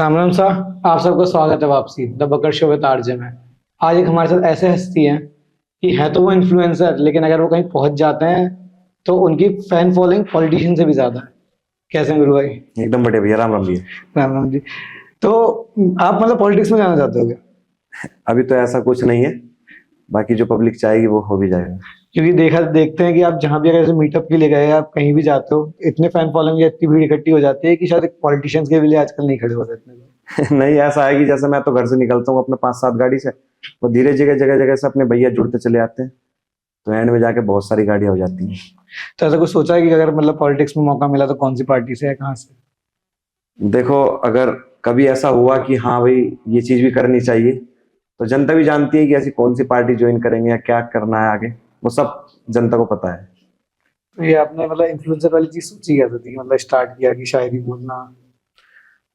राम राम साहब, आप सबका स्वागत है वापसी the Bakar show with RJ में। आज एक हमारे साथ ऐसे हस्ती हैं कि है तो वो इन्फ्लुएंसर, लेकिन अगर वो कहीं पहुंच जाते हैं तो उनकी फैन फॉलोइंग पॉलिटिशियन से भी ज्यादा है। कैसे हैं गुरु भाई? एकदम बढ़िया भैया। राम राम भैया। राम राम जी। तो आप मतलब पॉलिटिक्स में जाना चाहते हो क्या? अभी तो ऐसा कुछ नहीं है, बाकी जो पब्लिक चाहेगी वो हो भी जाएगा। क्योंकि देखते हैं कि आप जहां भी अगर ऐसे मीटअप के लिए गए, आप कहीं भी जाते हो, इतने फैन फॉलोइंग या इतनी भीड़ इकट्ठी हो जाती है कि शायद पॉलिटिशियंस के लिए आजकल नहीं खड़े होते इतने लोग। नहीं, ऐसा है कि जैसे मैं तो घर से निकलता हूँ अपने 5-7 गाड़ी से, तो धीरे जगह जगह जगह से अपने भैया जुड़ते चले आते हैं, तो एंड में जाके बहुत सारी गाड़ियां हो जाती हैं। तो ऐसा कुछ सोचा है कि अगर मतलब पॉलिटिक्स में मौका मिला तो कौन सी पार्टी से है, कहाँ से? देखो, अगर कभी ऐसा हुआ कि हाँ भाई ये चीज भी करनी चाहिए, तो जनता भी जानती है कि ऐसी कौन सी पार्टी ज्वाइन करेंगे या क्या करना है आगे, वो सब जनता को पता है। तो ये आपने मतलब इन्फ्लुएंसर वाली चीज सोची कैसे थी, मतलब स्टार्ट किया कि शायरी बोलना?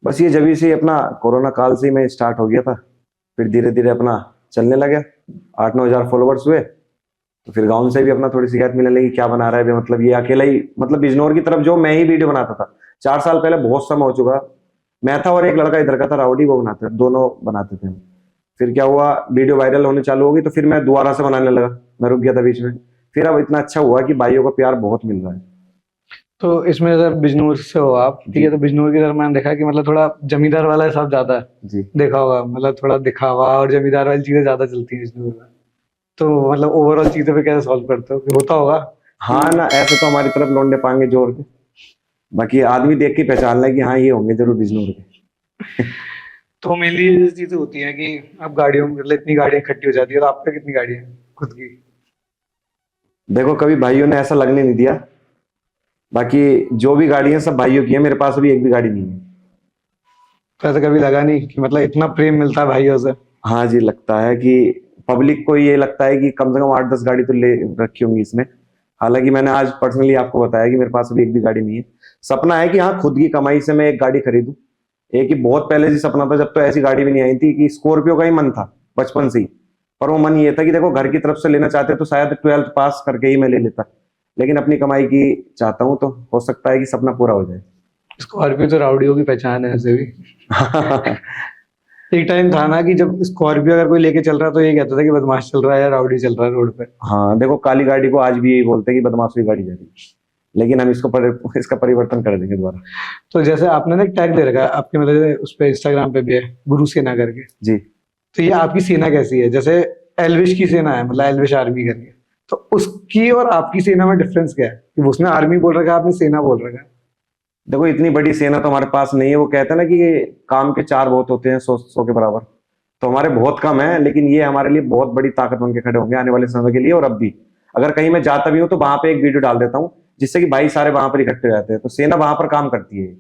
बस ये जब से अपना कोरोना काल से ही मैं स्टार्ट हो गया था, फिर धीरे धीरे अपना चलने लगा। 8-9 हजार फॉलोवर्स हुए, तो फिर गांव से भी अपना थोड़ी शिकायत मिलने लगी, क्या बना रहा है बे, मतलब ये अकेला ही, मतलब बिजनौर की तरफ जो मैं ही वीडियो बनाता था। 4 साल पहले बहुत समय हो चुका, मैं था और एक लड़का इधर का था राउडी, वो बनाते दोनों बनाते थे। फिर क्या हुआ, वीडियो वायरल होने चालू हो गई, तो फिर मैं दोबारा से बनाने लगा, मैं रुक गया था बीच में। फिर अब इतना अच्छा हुआ कि भाइयों का प्यार बहुत मिल रहा है। तो इसमें जैसे बिजनौर से हो आप, ठीक जी है, तो बिजनौर की तरफ मैंने देखा कि मतलब थोड़ा जमींदार वाला हिसाब ज्यादा है। जी। देखा होगा, मतलब थोड़ा दिखावा और जमींदार वाली चीजें ज्यादा चलती हैं बिजनौर में। तो मतलब ओवरऑल चीजें पे कैसे सॉल्व करते हो, कि होता होगा हाँ कि? ना, ऐसे तो हमारी तरफ लौंडे पाएंगे जोर के, बाकी आदमी देख के पहचान ले कि हाँ ये होंगे जरूर बिजनौर के। तो मेनली ये चीजें होती हैं कि आप गाड़ियों में, मतलब इतनी गाड़ियां इकट्ठी हो जाती है, तो आप पे कितनी गाड़ियां हैं खुद की? देखो, कभी भाइयों ने ऐसा लगने नहीं दिया, बाकी जो भी गाड़ियां सब भाइयों की है, मेरे पास अभी एक भी गाड़ी नहीं है। तो ऐसा कभी लगा नहीं कि मतलब इतना प्रेम मिलता है भाइयों से? हाँ जी, लगता है कि पब्लिक को ये लगता है कि कम से कम 8-10 गाड़ी तो ले रखी होंगी इसने। हालांकि मैंने आज पर्सनली आपको बताया कि मेरे पास अभी एक भी गाड़ी नहीं है। सपना है कि हाँ, खुद की कमाई से मैं एक गाड़ी खरीदूं। एक ही बहुत पहले से सपना था, जब तो ऐसी गाड़ी भी नहीं आई थी, कि स्कॉर्पियो का ही मन था बचपन से ही। पर वो मन ये था कि देखो, घर की तरफ से लेना चाहते तो शायद 12th पास करके ही मैं ले लेता, लेकिन अपनी कमाई की चाहता हूँ, तो हो सकता है कि सपना पूरा हो जाए। स्कॉर्पियो तो राउडियों की पहचान है ऐसे भी। एक टाइम था ना कि जब स्कॉर्पियो अगर कोई लेके चल रहा तो ये कहता था कि बदमाश चल रहा है या राउडी चल रहा है रोड पे। हाँ देखो, काली गाड़ी को आज भी यही बोलते हैं कि बदमाशी गाड़ी जा रही है, लेकिन हम इसका परिवर्तन कर देंगे दोबारा। तो जैसे आपने ना एक टैग दे रखा है आपके, मतलब उस पे इंस्टाग्राम पे भी है, गुरु सेना करके। जी। तो ये आपकी सेना कैसी है? जैसे एलविश की सेना है, मतलब एलविश आर्मी करके, तो उसकी और आपकी सेना में डिफरेंस क्या है कि उसने आर्मी बोल रखा है, आपने सेना बोल रखा है? देखो, इतनी बड़ी सेना तो हमारे पास नहीं है। वो कहते हैं ना कि काम के 4 बहुत होते हैं 100 के बराबर, तो हमारे बहुत कम है, लेकिन ये हमारे लिए बहुत बड़ी ताकत बन के खड़े होंगे आने वाले समय के लिए। और अब भी अगर कहीं मैं जाता भी हूँ तो वहां पे एक वीडियो डाल देता हूँ, जिससे कि भाई सारे वहां पर इकट्ठे हो जाते हैं, तो सेना वहां पर काम करती है,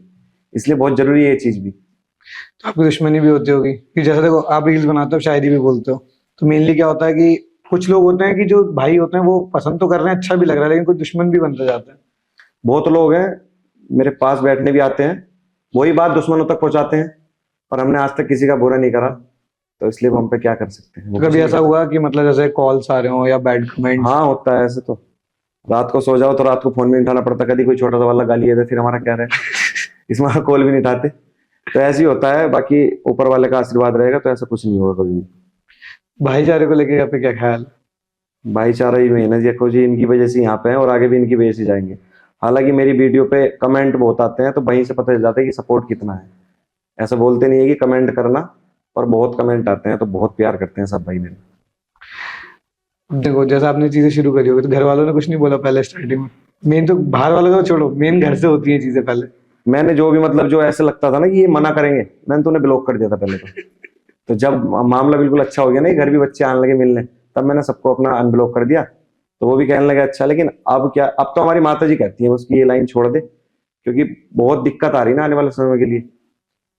इसलिए बहुत जरूरी है ये चीज भी। तो आपकी दुश्मनी भी होती होगी कि जैसे देखो आप रील्स बनाते हो, शायरी भी बोलते हो, तो मेनली क्या होता है कि कुछ लोग होते हैं कि जो भाई होते हैं वो पसंद तो कर रहे हैं, अच्छा भी लग रहा है, लेकिन कुछ दुश्मन भी बनते जाते हैं। बहुत लोग हैं मेरे पास बैठने भी आते हैं, वही बात दुश्मनों तक पहुंचाते हैं, पर हमने आज तक किसी का बुरा नहीं करा, तो इसलिए वो हम पे क्या कर सकते हैं, वो तो कुछ कभी नहीं ऐसा कर सकते। हुआ कि मतलब जैसे कॉल्स आ रहे हो या बैड कमेंट्स? हाँ, होता है ऐसे तो। रात को सो जाओ तो रात को फोन भी नहीं उठाना पड़ता, कभी कोई छोटा सा वाला गाली दे, फिर हमारा क्या रहे, इसमें हमारा कॉल भी नहीं उठाते। तो ऐसे ही होता है, बाकी ऊपर वाले का आशीर्वाद रहेगा तो ऐसा कुछ नहीं होगा कभी भी। भाईचारे को लेके आप पे क्या ख्याल? भाईचारा ही मेहनत, देखो जी, इनकी वजह से यहाँ पे हैं और आगे भी इनकी वजह से जाएंगे। हालांकि मेरी वीडियो पे कमेंट बहुत आते हैं, तो वहीं से पता चल जाता है कि सपोर्ट कितना है। ऐसा बोलते नहीं है कि कमेंट करना, पर बहुत कमेंट आते हैं, तो बहुत प्यार करते हैं सब भाई मेरे। देखो जैसे आपने चीजें शुरू करी होगी तो घर वालों ने कुछ नहीं बोला पहले स्टार्टिंग में? मेन तो बाहर वालों का तो छोड़ो, मेन घर से होती है चीजें पहले। मैंने जो भी, मतलब जो ऐसे लगता था ना कि ये मना करेंगे, मैंने तो उन्हें ब्लॉक कर दिया था पहले तो जब मामला बिल्कुल अच्छा हो गया ना, घर भी बच्चे आने लगे मिलने, तब मैंने सबको अपना अनब्लॉक कर दिया। तो वो भी कहने लगे अच्छा, लेकिन अब क्या, अब तो हमारी माता जी कहती है उसकी ये लाइन छोड़ दे, क्योंकि बहुत दिक्कत आ रही है ना आने वाले समय के लिए।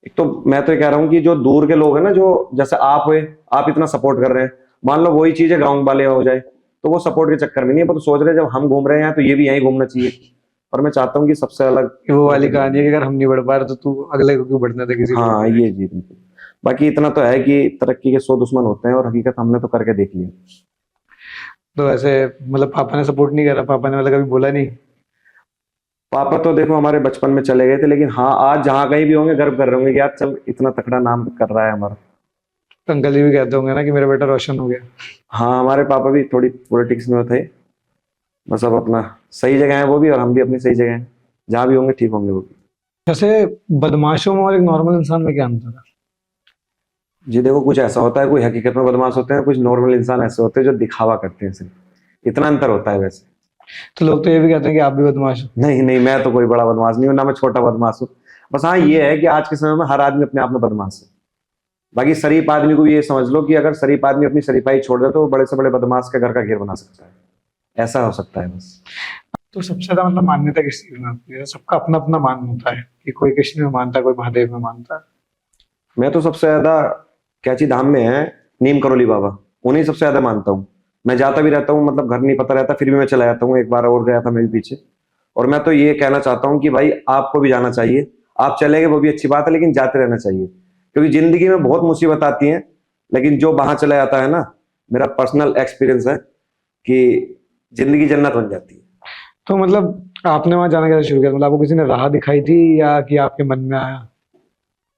एक तो मैं तो ये कह रहा हूँ कि जो दूर के लोग हैं ना, जो जैसे आप हुए, आप इतना सपोर्ट कर रहे हैं, मान लो वही चीज है गाँव वाले हो जाए, तो वो सपोर्ट के चक्कर में नहीं है, वो तो सोच रहे हैं जब हम घूम रहे हैं तो ये भी यहीं घूमना चाहिए। पर मैं चाहता हूँ कि सबसे अलग कि वो वाली होकर के कहानी है घूमें। कि अगर हम नहीं बढ़ पा रहे तो तू अगले को क्यों बढ़ने दे किसी को। हाँ ये जी बिल्कुल। बाकी इतना तो है कि तरक्की के 100 दुश्मन होते हैं, और हकीकत हमने तो करके देख लिया। तो ऐसे मतलब पापा ने सपोर्ट नहीं करा? पापा ने मतलब कभी बोला नहीं? पापा तो देखो हमारे बचपन में चले गए थे, लेकिन हाँ आज जहाँ कहीं भी होंगे गर्व कर रहे होंगे कि यार चल इतना तकड़ा नाम कर रहा है हमारा। तो अंकल जी भी कहते होंगे ना कि मेरा बेटा रोशन हो गया। हाँ हमारे पापा भी थोड़ी पॉलिटिक्स में थे, बस अब अपना सही जगह है वो भी, और हम भी अपनी सही जगह हैं, जहाँ भी होंगे ठीक होंगे वो भी। जैसे बदमाशों में और एक नॉर्मल इंसान में क्या अंतर है? जी देखो कुछ ऐसा होता है, कोई हकीकत में बदमाश होते हैं, कुछ नॉर्मल इंसान ऐसे होते हैं जो दिखावा करते हैं सिर्फ, इतना अंतर होता है वैसे। तो लोग तो ये भी कहते हैं कि आप भी बदमाश हो। नहीं नहीं, मैं तो कोई बड़ा बदमाश नहीं हूँ, ना मैं छोटा बदमाश हूँ। बस हाँ ये है कि आज के समय में हर आदमी अपने आप में बदमाश है। बाकी शरीफ आदमी को भी ये समझ लो कि अगर शरीफ आदमी अपनी शरीफाई छोड़ दे तो वो बड़े से बड़े बदमाश के घर का घेर बना सकता है, ऐसा हो सकता है बस। तो सबसे ज्यादा मतलब मान्यता किस चीज में होती है? सबका अपना अपना मान होता है कि कोई कृष्ण में मानता है, कोई महादेव में मानता है। मैं तो सबसे ज्यादा कैची धाम में है नीम करोली बाबा, उन्हीं सबसे ज्यादा मानता हूँ। मैं जाता भी रहता हूँ, मतलब घर नहीं पता रहता फिर भी मैं चला जाता हूँ, एक बार और गया था मैं भी पीछे। और मैं तो ये कहना चाहता हूँ कि भाई आपको भी जाना चाहिए, आप चले गए वो भी अच्छी बात है, लेकिन जाते रहना चाहिए, क्योंकि जिंदगी में बहुत मुसीबत आती हैं, लेकिन जो वहां चला जाता है ना, मेरा पर्सनल एक्सपीरियंस है कि जिंदगी जन्नत बन जाती है। तो मतलब आपने वहां जाना कैसे शुरू किया? मतलब आपको किसी ने राह दिखाई थी या कि आपके मन में आया?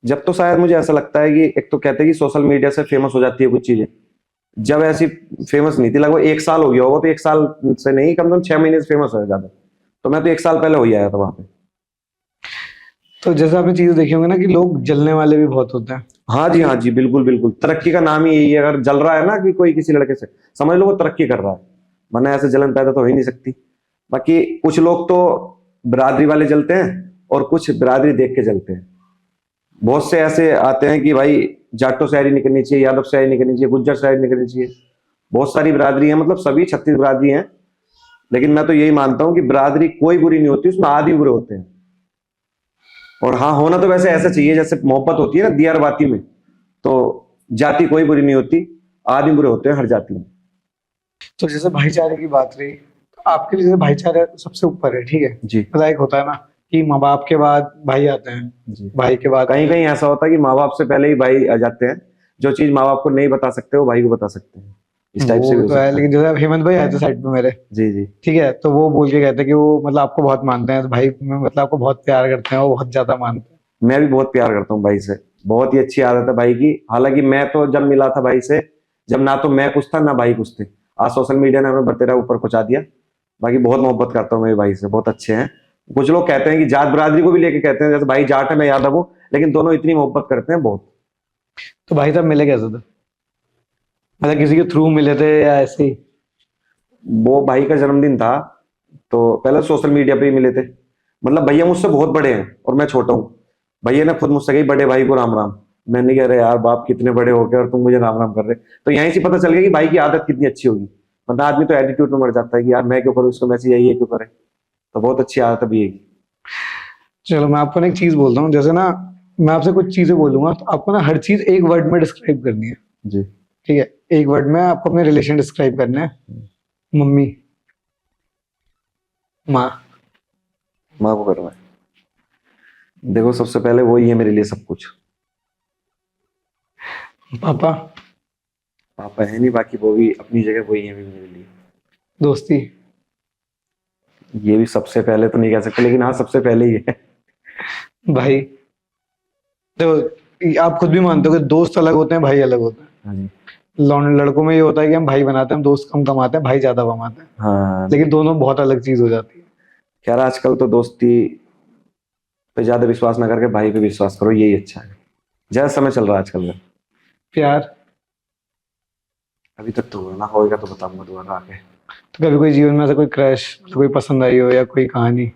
जब तो शायद मुझे ऐसा लगता है कि एक तो कहते हैं कि सोशल मीडिया से फेमस हो जाती है कुछ चीजें, जब ऐसी फेमस नहीं थी, लगभग एक साल हो गया होगा, तो एक साल से नहीं कम से कम 6 महीने से फेमस हो ज्यादा, तो मैं तो एक साल पहले हो ही आया था वहां पे। तो जैसे आपने चीजें देखी होंगी ना कि लोग जलने वाले भी बहुत होते हैं। हाँ जी हाँ जी, बिल्कुल बिल्कुल, तरक्की का नाम ही यही है, अगर जल रहा है ना कि कोई किसी लड़के से, समझ लो वो तरक्की कर रहा है, वरना ऐसे जलन पैदा तो हो ही नहीं सकती। बाकी कुछ लोग तो बिरादरी वाले जलते हैं और कुछ बिरादरी देख के जलते हैं। बहुत से ऐसे आते हैं कि भाई जाटो शायरी नहीं करनी चाहिए, यादव शायरी नहीं करनी चाहिए, गुज्जर शायरी नहीं करनी चाहिए, बहुत सारी बिरादरी है, मतलब सभी 36 बिरादरी हैं, लेकिन मैं तो यही मानता हूं कि बिरादरी कोई बुरी नहीं होती, उसमें आदमी बुरे होते हैं। और हाँ होना तो वैसे ऐसा चाहिए जैसे मोहब्बत होती है ना दियार बाती में, तो जाति कोई बुरी नहीं होती, आदमी बुरे होते हैं हर जाति में। तो जैसे भाईचारे की बात रही, तो आपके लिए जैसे भाईचारा सबसे ऊपर है, ठीक है? जी मतलब एक होता है ना कि माँ बाप के बाद भाई आते हैं, जी। भाई के बाद कहीं कहीं ऐसा होता है कि माँ बाप से पहले ही भाई आ जाते हैं, जो चीज माँ बाप को नहीं बता सकते वो भाई को बता सकते हैं, इस टाइप से भी वो हो तो है। सकता है। लेकिन जैसे अब हेमंत भाई आए थे साइड पे मेरे, जी जी। ठीक है, तो वो बोल के कहते हैं कि वो मतलब आपको बहुत मानते हैं, तो भाई में मतलब आपको बहुत प्यार करते हैं, वो बहुत ज्यादा मानते हैं। मैं भी बहुत प्यार करता हूँ भाई से, बहुत ही अच्छी आदत है भाई की। हालांकि मैं तो जब मिला था भाई से, जब ना तो मैं कुछ था ना भाई कुछ थे, आज सोशल मीडिया ने हमें बतेरा ऊपर पहुंचा दिया। बाकी बहुत मोहब्बत करता हूँ मेरे भाई से, बहुत अच्छे हैं। कुछ लोग कहते हैं कि जाट बिरादरी को भी लेके कहते हैं, जैसे भाई जाट है मैं यादव हूँ, लेकिन दोनों इतनी मोहब्बत करते हैं बहुत। तो भाई साहब मिले कैसे थे? मतलब किसी के थ्रू मिले थे या ऐसे ही? वो भाई का जन्मदिन था, तो पहले सोशल मीडिया पे ही मिले थे। मतलब भैया मुझसे बहुत बड़े हैं और मैं छोटा हूँ, भैया ने खुद मुझसे कही बड़े भाई को राम राम। मैंने कह रहे यार बाप कितने बड़े हो गए और तुम मुझे राम राम कर रहे। तो यहीं से पता चल गया कि भाई की आदत कितनी अच्छी होगी, वरना आदमी तो एटीट्यूड में मर जाता है कि यार मैं क्यों करूँ इसको मैसेज, यही है क्यों करे। तो बहुत अच्छी आदत है भैया की। चलो मैं आपको ना एक चीज बोलता हूँ, जैसे ना मैं आपसे कुछ चीजें बोलूंगा तो आपको ना हर चीज एक वर्ड में डिस्क्राइब करनी है, जी। ठीक है? एक वर्ड में आपको अपने रिलेशन डिस्क्राइब करने हैं। मम्मी, माँ। माँ को करना है, देखो सबसे पहले वही है मेरे लिए सब कुछ। पापा। पापा है नहीं, बाकी वो भी अपनी जगह वही है भी मेरे लिए। दोस्ती। ये भी सबसे पहले तो नहीं कह सकते, लेकिन हाँ सबसे पहले ही है। भाई। देखो आप खुद भी मानते हो कि दोस्त अलग होते हैं, भाई अलग होते हैं। हाँ जी। लड़कों में ये होता है कि हम भाई बनाते हैं, हम दोस्त कम कमाते हैं, भाई ज्यादा कमाते हैं। हाँ लेकिन दोनों बहुत अलग चीज हो जाती है। खैर आजकल तो दोस्ती पे ज्यादा विश्वास ना करके भाई पे विश्वास करो, यही अच्छा है, ज्यादा समय चल रहा है आजकल का। प्यार। अभी तक तो हुआ ना, होएगा तो बताऊंगा दोबारा आके। तो कभी कोई जीवन में ऐसा कोई क्रश, कोई पसंद आई हो या कोई कहानी?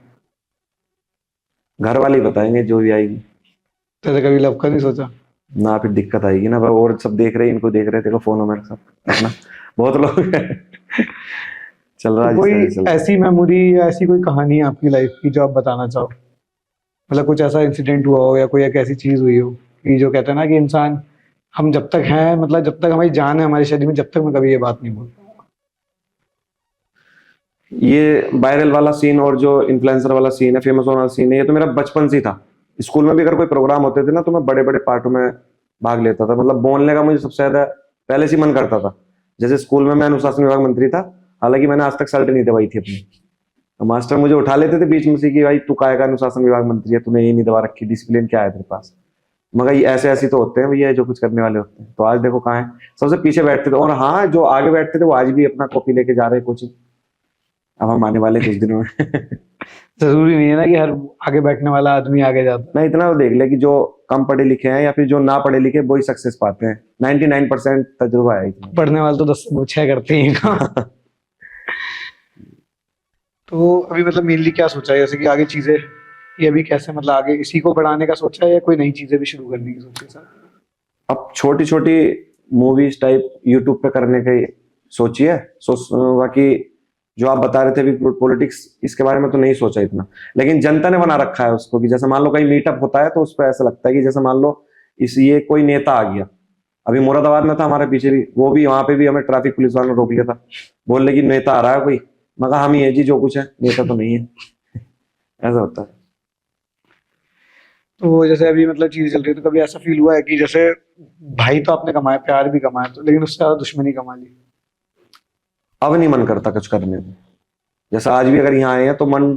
घर वाले ही बताएंगे जो भी आएगी। तो ऐसा कभी लव का नहीं सोचा? ना फिर दिक्कत आएगी ना, और सब देख रहे हैं, इनको देख रहे हैं, देखो फोन हो मेरे साथ अपना, बहुत लोग हैं। चल रहा तो है जिस कोई तरह से चल रहा है। ऐसी मेमोरी या ऐसी कोई कहानी है आपकी लाइफ की जो आप बताना चाहो? मतलब कुछ ऐसा इंसिडेंट हुआ हो या कोई एक ऐसी चीज हुई हो कि जो कहते हैं ना कि इंसान, हम जब तक हैं, मतलब जब तक हमारी जान है हमारे शरीर में, जब तक मैं कभी ये बात नहीं बोलता। ये वायरल वाला सीन और जो इन्फ्लुएंसर वाला सीन है, फेमस होने वाला सीन है, ये तो मेरा बचपन से ही था। स्कूल में भी अगर कोई प्रोग्राम होते थे ना, तो मैं बड़े बड़े पार्टों में भाग लेता था, मतलब बोलने का मुझे सबसे ज्यादा पहले से ही मन करता था। जैसे स्कूल में मैं अनुशासन विभाग मंत्री था, हालांकि मैंने आज तक शर्ट नहीं दबाई थी अपनी, मास्टर मुझे उठा लेते थे बीच में से कि भाई तू काय का अनुशासन विभाग मंत्री है, तूने ये नहीं दबा रखी, डिसिप्लिन क्या है तेरे पास। मगर ये ऐसे ऐसे तो होते हैं भैया जो कुछ करने वाले होते हैं। तो आज देखो कहाँ है, सबसे पीछे बैठते थे। और हाँ, जो आगे बैठते थे वो आज भी अपना कॉपी लेके जा रहे हैं कोचिंग। अब हम आने वाले कुछ दिनों में जरूरी नहीं है ना कि हर आगे बैठने वाला आदमी आगे जाता मैं इतना तो देख ले कि जो कम पढ़े लिखे हैं या फिर जो ना पढ़े लिखे वही सक्सेस पाते हैं। 99% तजुर्बा है इतना। है। पढ़ने वाले तो 10 से 6 करते ही हैं काम। तो अभी मतलब मेनली क्या सोचा है, जैसे कि आगे चीजें ये अभी कैसे मतलब आगे इसी को बढ़ाने का सोचा है या कोई नई चीजें भी शुरू करने की सोची है सर? अब छोटी छोटी मूवीज टाइप यूट्यूब पे करने की सोची है। बाकी जो आप बता रहे थे अभी पॉलिटिक्स, इसके बारे में तो नहीं सोचा इतना। लेकिन जनता ने बना रखा है उसको कि जैसे मान लो कहीं मीटअप होता है तो उस पर ऐसा लगता है कि जैसे मान लो ये कोई नेता आ गया। अभी मुरादाबाद में था हमारे पीछे भी, वो भी वहां पे भी हमें ट्रैफिक पुलिस वालों ने रोक लिया था, बोल रहे कि नेता आ रहा है कोई। मगर हम ही है जी जो कुछ है, नेता तो नहीं है। ऐसा होता है। तो जैसे अभी मतलब चीजें चल रही है तो कभी ऐसा फील हुआ है कि जैसे भाई तो आपने कमाया, प्यार भी कमाया, तो लेकिन उससे ज्यादा दुश्मनी कमा ली? अब नहीं मन करता कुछ करने में। जैसे आज भी अगर यहाँ आए हैं तो मन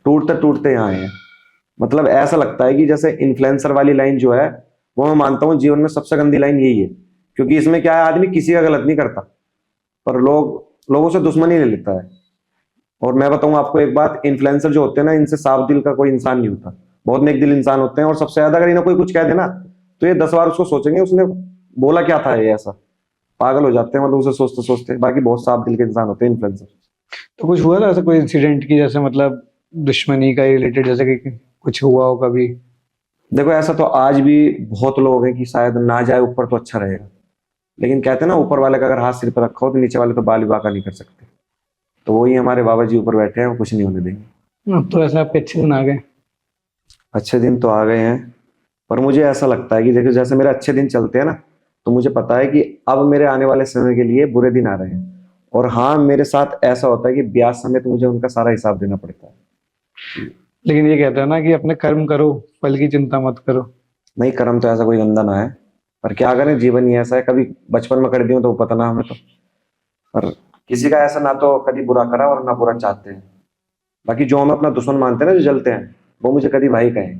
टूटते टूटते यहाँ आए हैं। मतलब ऐसा लगता है कि जैसे इन्फ्लुएंसर वाली लाइन जो है वो मैं मानता हूँ जीवन में सबसे गंदी लाइन यही है। क्योंकि इसमें क्या है, आदमी किसी का गलत नहीं करता पर लोगों से दुश्मनी ले लेता है। और मैं बताऊं आपको एक बात, इन्फ्लुएंसर जो होते हैं ना, इनसे साफ दिल का कोई इंसान नहीं होता। बहुत नेक दिल इंसान होते हैं। और सबसे ज्यादा अगर इन्हें कोई कुछ कह देना तो ये 10 बार उसको सोचेंगे उसने बोला क्या था, ये ऐसा पागल हो जाते हैं मतलब उसे सोचते सोचते। बाकी बहुत साफ दिल के इंसान होते हैं इन्फ्लुएंसर। तो कुछ हुआ था ऐसा कोई इंसिडेंट की जैसे मतलब दुश्मनी का रिलेटेड, जैसे कि कुछ हुआ हो कभी? देखो ऐसा तो आज भी बहुत लोग हैं कि शायद ना जाए ऊपर तो अच्छा रहेगा। लेकिन कहते हैं ना, ऊपर वाले का अगर हाथ सिर पर रखा हो तो नीचे वाले तो बाल भी बांका नहीं कर सकते। तो वही हमारे बाबा जी ऊपर बैठे हैं, वो कुछ नहीं होने देंगे। अब तो ऐसे आपके अच्छे दिन आ गए। अच्छे दिन तो आ गए हैं, पर मुझे ऐसा लगता है कि देखो जैसे मेरे अच्छे दिन चलते हैं ना, तो मुझे पता है कि अब मेरे आने वाले समय के लिए बुरे दिन आ रहे हैं। और हाँ, मेरे साथ ऐसा होता है कि ब्याज समेत मुझे उनका सारा हिसाब देना पड़ता है। लेकिन ये कहते हैं ना कि अपने कर्म करो, फल की चिंता मत करो। नहीं, कर्म तो ऐसा कोई गंदा ना है, पर क्या करें, जीवन ही ऐसा है। कभी बचपन में कर दियो तो पता ना हमें तो। पर किसी का ऐसा ना तो कभी बुरा करा और ना बुरा चाहते हैं। बाकी जो हम अपना दुश्मन मानते हैं ना, जो जलते हैं, वो मुझे कभी भाई कहे।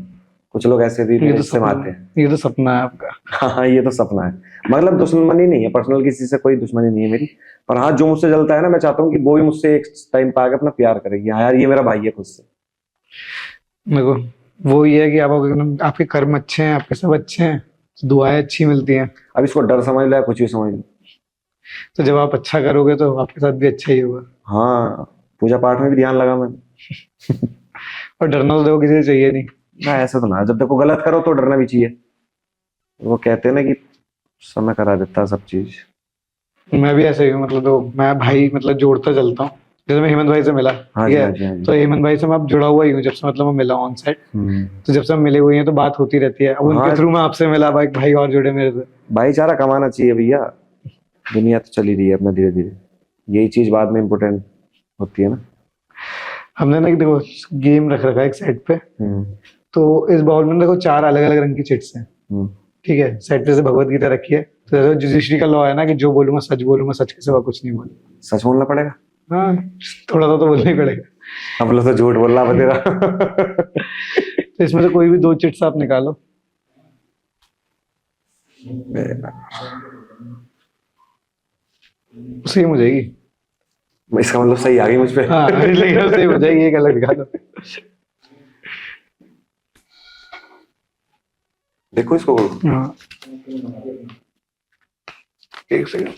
कुछ लोग ऐसे भी ये तो इससे मारते सपना, हैं। ये तो सपना है आपका। हाँ, ये तो सपना है। मतलब दुश्मनी नहीं है, पर्सनल किसी से कोई दुश्मनी नहीं है मेरी। पर हाँ, जो मुझसे जलता है ना, मैं चाहता हूँ कि वो भी मुझसे एक टाइम पे आके अपना प्यार करेगी। हाँ यार, ये मेरा भाई है खुद से। मेरे को वो ये है कि आपके कर्म अच्छे हैं, आपके सब अच्छे हैं, तो दुआएं अच्छी मिलती हैं। अब इसको डर समझ लो या कुछ भी समझ लो। तो जब आप अच्छा करोगे तो आपके साथ भी अच्छा ही होगा। हाँ, पूजा पाठ में भी ध्यान लगा मैंने। और डरना तो देखो किसी से चाहिए नहीं। ना ऐसा तो ना, जब देखो गलत करो तो डरना भी चाहिए। वो कहते हैं ना कि समय करा देता है सब चीज। मैं भी ऐसे ही हूँ, मतलब तो मैं भाई मतलब जोड़ता चलता हूँ। जैसे मैं हेमंत भाई से मिला, हाँ ठीक जी, है, हाँ जी, हाँ तो जी। हेमंत भाई से मैं अब जुड़ा हुआ ही हूँ जब से मतलब मैं मिला ऑन साइड। हम्म। तो जब से हम मिले हुए हैं तो बात होती रहती है। अब उनके हाँ, थ्रू मैं आपसे मिला, भाई भाई और जुड़े मेरे से। भाईचारा कमाना चाहिए भैया। दुनिया तो चली रही है अपना धीरे धीरे, यही चीज बाद में इम्पोर्टेंट होती है ना। हमने ना देखो गेम रख रखा है एक साइड पे। हम्म। तो इस बाउल में देखो 4 अलग अलग रंग की चिट्स हैं, हम्म। ठीक है। सेट पे से भगवत गीता रखी है। तो जैसे जुडिशरी का लॉ है ना कि जो बोलूंगा सच बोलूंगा, सच के सिवा कुछ नहीं बोलूंगा। सच बोलना पड़ेगा। हाँ, थोड़ा सा तो बोलना ही पड़ेगा। हम लोग तो झूठ बोल रहा तेरा। तो इसमें से कोई भी 2 चिट्स आप निकालो। सेम हो जाएगी। इसका मतलब सही आ गई मुझ पे। हाँ, लेकिन सेम हो जाएगी, एक अलग निकालो। देखो इसको। हाँ, एक सेकंड।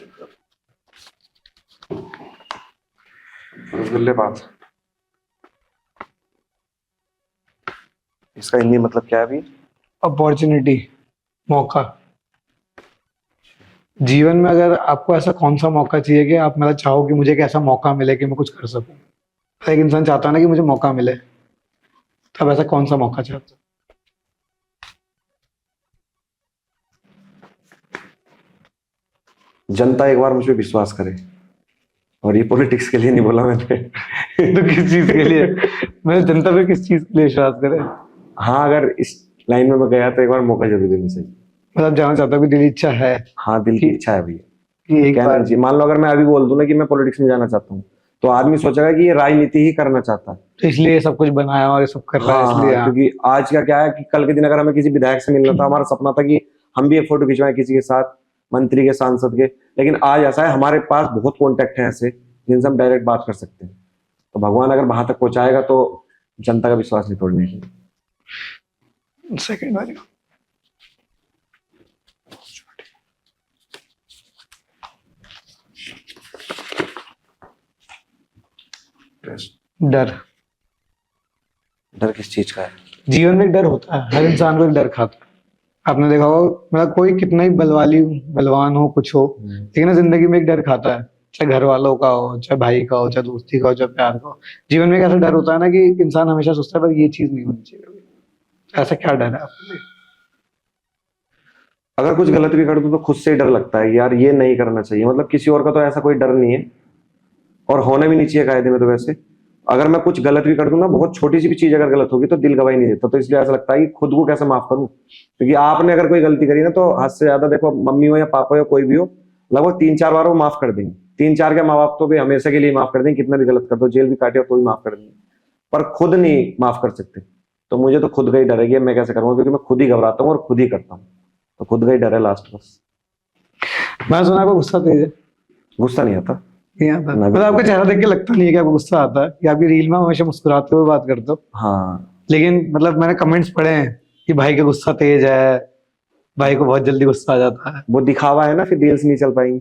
रसगुल्ले बात। इसका हिंदी मतलब क्या है अभी? अपॉर्चुनिटी, मौका। जीवन में अगर आपको ऐसा कौन सा मौका चाहिए कि आप मतलब चाहो कि मुझे एक ऐसा मौका मिले कि मैं कुछ कर सकूं। एक इंसान चाहता है ना कि मुझे मौका मिले, तब ऐसा कौन सा मौका चाहता है? जनता एक बार मुझ पे विश्वास करे। और ये पॉलिटिक्स के लिए नहीं बोला मैंने। तो किस चीज के लिए? मैं जनता पे किस चीज के लिए विश्वास करे? हाँ, अगर इस लाइन में मैं गया तो एक बार मौका जरूर देना चाहिए। मतलब जाना चाहता हूँ कि दिल की इच्छा है हाँ, दिल की इच्छा है भैया। कि एक कहना बार। चाहिए। मान लो अगर मैं अभी बोल दूं ना कि मैं पॉलिटिक्स में जाना चाहता हूँ, तो आदमी सोचेगा कि ये राजनीति ही करना चाहता है। तो इसलिए ये सब कुछ बनाया और ये सब कर रहा है, इसलिए हाँ। क्योंकि आज का क्या है कि कल के दिन अगर हमें किसी विधायक से मिलना था, हमारा सपना था कि हम भी एक फोटो खिंचवाएं किसी के साथ, मंत्री के, सांसद के, लेकिन आज ऐसा है हमारे पास बहुत कॉन्टेक्ट है ऐसे जिनसे हम डायरेक्ट बात कर सकते हैं। तो भगवान अगर वहां तक पहुंचाएगा तो जनता का विश्वास नहीं तोड़ने की। सेकंड वाली डर। डर किस चीज का है? जीवन में एक डर होता है, हर इंसान को एक डर खाता है। आपने देखा होगा, मतलब कोई कितना ही बलवान हो कुछ हो, लेकिन ना जिंदगी में एक डर खाता है, चाहे घर वालों का हो, चाहे भाई का हो, चाहे दोस्ती का हो, चाहे प्यार का हो। जीवन में एक ऐसा डर होता है ना कि इंसान हमेशा सोचता है पर ये चीज नहीं होनी चाहिए। ऐसा क्या डर है आपको? अगर कुछ गलत भी कर दूं तो खुद से ही डर लगता है कि यार ये नहीं करना चाहिए। मतलब किसी और का तो ऐसा कोई डर नहीं है, और होना भी नहीं चाहिए कायदे में। तो वैसे अगर मैं कुछ गलत भी कर दूं ना, बहुत छोटी सी भी चीज अगर गलत होगी तो दिल गवाही नहीं देता। तो इसलिए ऐसा लगता है कि खुद को कैसे माफ करूं, क्योंकि आपने अगर कोई गलती करी ना तो हद से ज्यादा, देखो मम्मी हो या पापा हो कोई भी हो, लगभग 3-4 बार वो माफ कर देंगे। 3-4 के माँ बाप तो भी हमेशा के लिए माफ कर देंगे, कितना भी गलत कर दो, जेल भी काटे हो तो भी माफ कर देंगे, पर खुद नहीं माफ कर सकते। तो मुझे तो खुद का ही डर है कि मैं कैसे करूंगा, क्योंकि मैं खुद ही घबराता हूँ और खुद ही करता हूँ। तो खुद का ही डर है लास्ट। बस मैं सुना आपको गुस्सा तेज है। गुस्सा नहीं आता, नहीं आता। मतलब आपका चेहरा देख के लगता नहीं है कि आपको गुस्सा आता है, कि आपकी रील में हमेशा मुस्कुराते हुए बात करते हो। हाँ, लेकिन मतलब मैंने कमेंट्स पढ़े हैं कि भाई का गुस्सा तेज है, भाई को बहुत जल्दी गुस्सा आ जाता है। वो दिखावा है ना, फिर रील्स नहीं चल पाएंगी।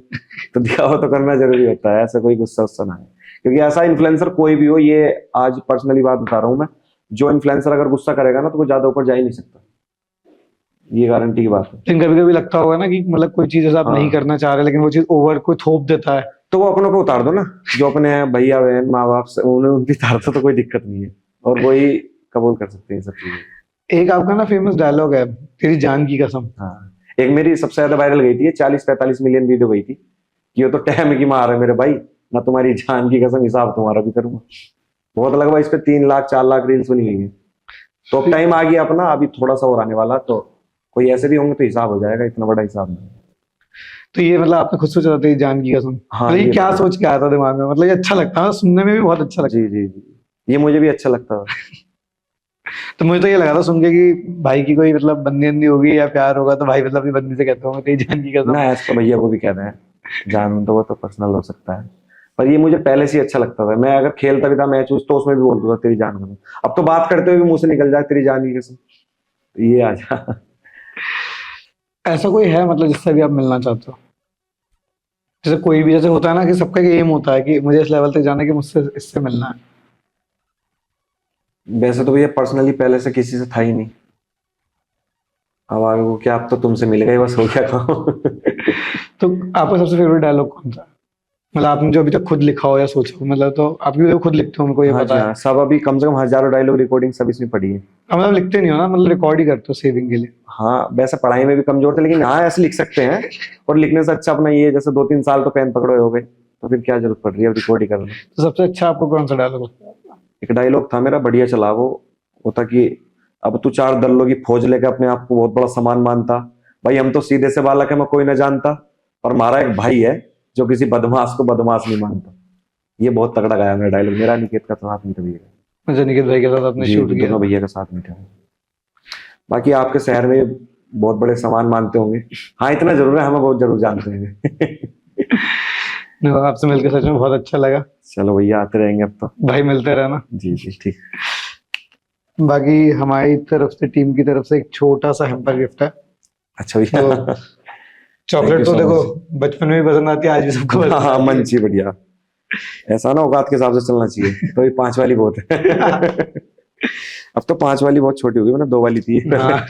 तो दिखावा तो करना जरूरी होता है, ऐसा कोई गुस्सा उस्सा ना है। क्योंकि ऐसा इन्फ्लुएंसर कोई भी हो, ये आज पर्सनली बात बता रहा हूँ मैं, जो इन्फ्लुएंसर अगर गुस्सा करेगा ना तो वो ज्यादा ऊपर जा ही नहीं सकता, ये गारंटी की बात है। लेकिन कभी कभी लगता होगा ना कि मतलब कोई चीज ऐसा आप नहीं करना चाह रहे, लेकिन वो चीज ओवर कोई थोप देता है, तो वो अपनों को उतार दो ना, जो अपने भैया बहन माँ बाप से उन्हें उनकी उतार दो, तो कोई दिक्कत नहीं है, और वही कबूल कर सकते हैं सब चीजें। एक आपका ना फेमस डायलॉग है, तेरी जान की कसम। हाँ, एक मेरी सबसे ज्यादा वायरल गई थी, 40-45 मिलियन वीडियो गई थी कि वो तो टहम की मार है मेरे भाई, ना तुम्हारी जान की कसम, हिसाब तुम्हारा भी करूंगा। बहुत लगभग इस पे 3 लाख 4 लाख रील्स बनी गई है। तो अब टाइम आ गया अपना, अभी थोड़ा सा और आने वाला, तो कोई ऐसे भी होंगे तो हिसाब हो जाएगा, इतना बड़ा हिसाब नहीं। तो ये मतलब आपने खुद सोचा था तेरी जान की कसम? हाँ, मतलब ये क्या सोच के आया था दिमाग में? मतलब ये अच्छा लगता है, सुनने में भी बहुत अच्छा लगता है। जी जी जी, ये मुझे भी अच्छा लगता है। तो मुझे तो ये लगा था सुन के कि भाई की कोई मतलब बंदी बंदी होगी या प्यार होगा, तो भाई मतलब अपनी बंदी से कहते होंगे तेरी जान की कसम। ना, ऐसा तो भैया को भी कहते हैं, जान तो वो तो पर्सनल हो सकता है, पर ये मुझे पहले से ही अच्छा लगता था। मैं अगर खेलता भी था मैच तो उसमें भी बोलता था तेरी जान कसम। अब तो बात करते हुए भी मुंह से निकल जाए तेरी जान की कसम, तो ये आ जा। ऐसा कोई है मतलब जिससे भी आप मिलना चाहते हो? जैसे कोई भी, जैसे होता है ना कि सबका एम होता है कि मुझे इस लेवल तक जाना है कि मुझसे इससे मिलना है। वैसे तो भैया पर्सनली पहले से किसी से था ही नहीं, अब आगे को क्या, अब तो तुमसे मिल गए बस, हो गया काम। तो आपका सबसे फेवरेट डायलॉग कौन सा? मतलब आपने जो अभी तक खुद लिखा हो या सोचा हो, मतलब तो आप भी खुद लिखते हो, उनको ये हाँ पता जी, है। हाँ, सब अभी कम से कम हजारों डायलॉग रिकॉर्डिंग सब इसमें पड़ी है। मतलब लिखते नहीं हो ना, मतलब रिकॉर्ड ही करते हो सेविंग के लिए? हाँ, वैसे पढ़ाई में भी कमजोर थे, लेकिन हाँ ऐसे लिख सकते हैं। और लिखने से अच्छा अपना ये, जैसे 2-3 साल तो पेन पकड़े हो गए, तो फिर क्या जरूरत पड़ रही है अब रिकॉर्ड ही करना। तो सबसे अच्छा आपको कौन सा डायलॉग लगता है? एक डायलॉग था मेरा बढ़िया चला, वो था कि अब तू 4 दल्लों की फौज लेकर अपने आप को बहुत बड़ा सामान मानता, भाई हम तो सीधे से बालक है, मैं कोई ना जानता, पर हमारा एक भाई है जो किसी बदमाश को बदमाश नहीं मानता। ये बहुत तगड़ा गाया मेरा डायलॉग, मेरा निकेत का साथ में भैया, अच्छा, निकेत भाई के साथ आपने शूट किया? दोनों भैया का साथ में था। बाकी आपके शहर में बहुत बड़े सामान मानते होंगे, हाँ इतना जरूर है, हमें बहुत जरूर जानते हैं। आपसे मिलकर सच में बहुत अच्छा लगा। चलो भैया, आते रहेंगे अब तो, भाई मिलते रहना। जी जी ठीक। बाकी हमारी तरफ से, टीम की तरफ से एक छोटा सा हेम्पर गिफ्ट है। अच्छा भैया, तो चॉकलेट तो देखो बचपन में भी पसंद आती है, आज भी सबको पसंद हाँ आती है। मंची बढ़िया, ऐसा ना औकात के हिसाब से चलना चाहिए, तो ये 5 वाली बहुत है। अब तो 5 वाली बहुत छोटी हो गई, मैंने 2 वाली थी। हाँ।